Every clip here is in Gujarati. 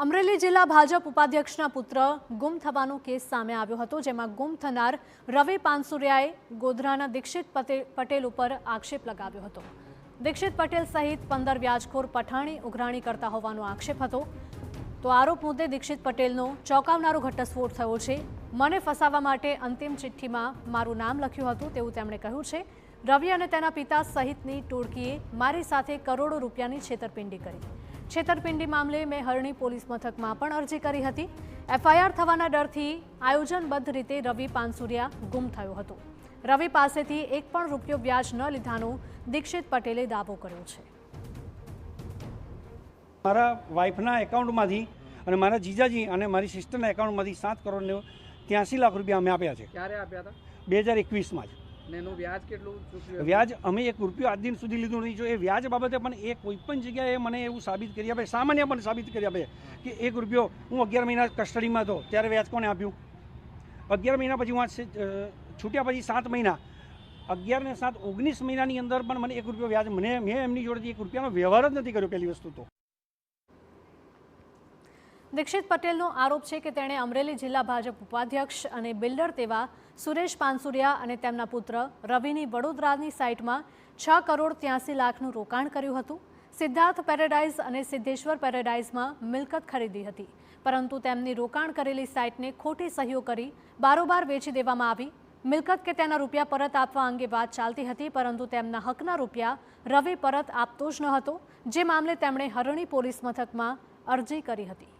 અમરેલી જિલ્લા ભાજપ ઉપાધ્યક્ષના પુત્ર ગુમ થવાનો કેસ સામે આવ્યો હતો, જેમાં ગુમ થનાર રવિ પાનસુરિયાએ ગોધરાના દીક્ષિત પટેલ ઉપર આક્ષેપ લગાવ્યો હતો। દીક્ષિત પટેલ સહિત 15 વ્યાજખોર પઠાણી ઉઘરાણી કરતા હોવાનો આક્ષેપ હતો। તો આરોપ મુદ્દે દીક્ષિત પટેલનો ચોંકાવનારો ઘટસ્ફોટ થયો છે। મને ફસાવવા માટે અંતિમ ચિઠ્ઠીમાં મારું નામ લખ્યું હતું તેવું તેમણે કહ્યું છે। રવિ અને તેના પિતા સહિતની ટોળકીએ મારી સાથે કરોડો રૂપિયાની છેતરપિંડી કરી। છેતરપિંડી મામલે મેં હરણી પોલીસ મથકમાં પણ અરજી કરી હતી। એફઆઈઆર થવાના ડરથી આયોજનબદ્ધ રીતે રવિ પાનસુરિયા ગુમ થયો હતો। રવિ પાસેથી એક પણ રૂપિયો વ્યાજ ન લીધાનો દીક્ષિત પટેલે દાવો કર્યો છે। મારા વાઇફના એકાઉન્ટમાંથી અને મારા જીજાજી અને મારી સિસ્ટરના એકાઉન્ટમાંથી 7 કરોડ 83 લાખ રૂપિયા અમે આપ્યા છે। ક્યારે આપ્યા હતા? 2021માં જ। એનું વ્યાજ કેટલું ચૂક્યું? વ્યાજ અમે 1 રૂપિયો આજ દિન સુધી લીધું નહીં। જો એ વ્યાજ બાબતે પણ એ કોઈ પણ જગ્યાએ મને એવું સાબિત કરી આપે, સામાન્ય પણ સાબિત કરી આપે કે 1 રૂપિયો હું 11 મહિના કસ્ટડીમાં હતો ત્યારે વ્યાજ કોને આપ્યું? 11 મહિના પછી હું છૂટ્યા પછી 7 મહિના 11 ને 7 19 મહિનાની અંદર પણ મને 1 રૂપિયો વ્યાજ મેં એમની જોડેથી 1 રૂપિયાનો વ્યવહાર જ નથી કર્યો। પહેલી વસ્તુ તો દીક્ષિત પટેલનો આરોપ છે કે તેણે અમરેલી જિલ્લા ભાજપ ઉપાધ્યક્ષ અને બિલ્ડર તેવા સુરેશ પાનસુરિયા અને તેમના પુત્ર રવિની વડોદરાની સાઇટમાં 6 કરોડ 83 લાખનું રોકાણ કર્યું હતું। સિદ્ધાર્થ પેરેડાઇઝ અને સિદ્ધેશ્વર પેરેડાઇઝમાં મિલકત ખરીદી હતી, પરંતુ તેમની રોકાણ કરેલી સાઇટને ખોટી સહીઓ કરી બારોબાર વેચી દેવામાં આવી। મિલકત કે તેના રૂપિયા પરત આપવા અંગે વાત ચાલતી હતી, પરંતુ તેમના હકના રૂપિયા રવિ પરત આપતો જ ન હતો, જે મામલે તેમણે હરણી પોલીસ મથકમાં અરજી કરી હતી।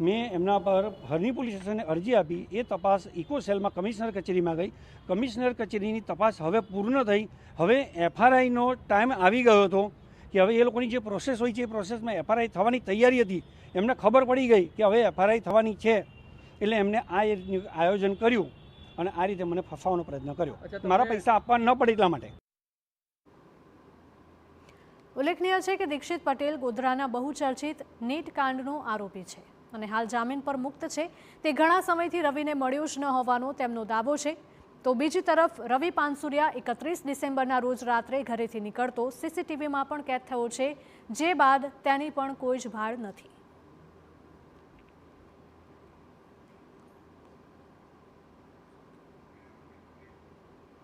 મેં એમના પર હરણી પોલીસ સ્ટેશને અરજી આપી। એ તપાસ ઇકો સેલમાં કમિશનર કચેરીમાં ગઈ। કમિશનર કચેરીની તપાસ હવે પૂર્ણ થઈ। હવે એફઆરઆઈનો ટાઈમ આવી ગયો હતો કે હવે એ લોકોની જે પ્રોસેસ હોય છે એ પ્રોસેસમાં એફઆરઆઈ થવાની તૈયારી હતી। એમને ખબર પડી ગઈ કે હવે એફઆરઆઈ થવાની છે, એટલે એમને આ આયોજન કર્યું અને આ રીતે મને ફસાવવાનો પ્રયત્ન કર્યો। મારા પૈસા આપવા ન પડે એટલા માટે। ઉલ્લેખનીય છે કે દીક્ષિત પટેલ ગોધરાના બહુચર્ચિત નીટ કાંડનો આરોપી છે અને હાલ જામીન પર મુક્ત છે। તે ઘણા સમયથી રવિને મળ્યો જ ન હોવાનો તેમનો દાવો છે। તો બીજી તરફ રવિ પાનસુરિયા 31 ડિસેમ્બરના રોજ રાત્રે ઘરેથી નીકળતો સીસીટીવીમાં પણ કેદ થયો છે, જે બાદ તેની પણ કોઈ જ ભાળ નથી।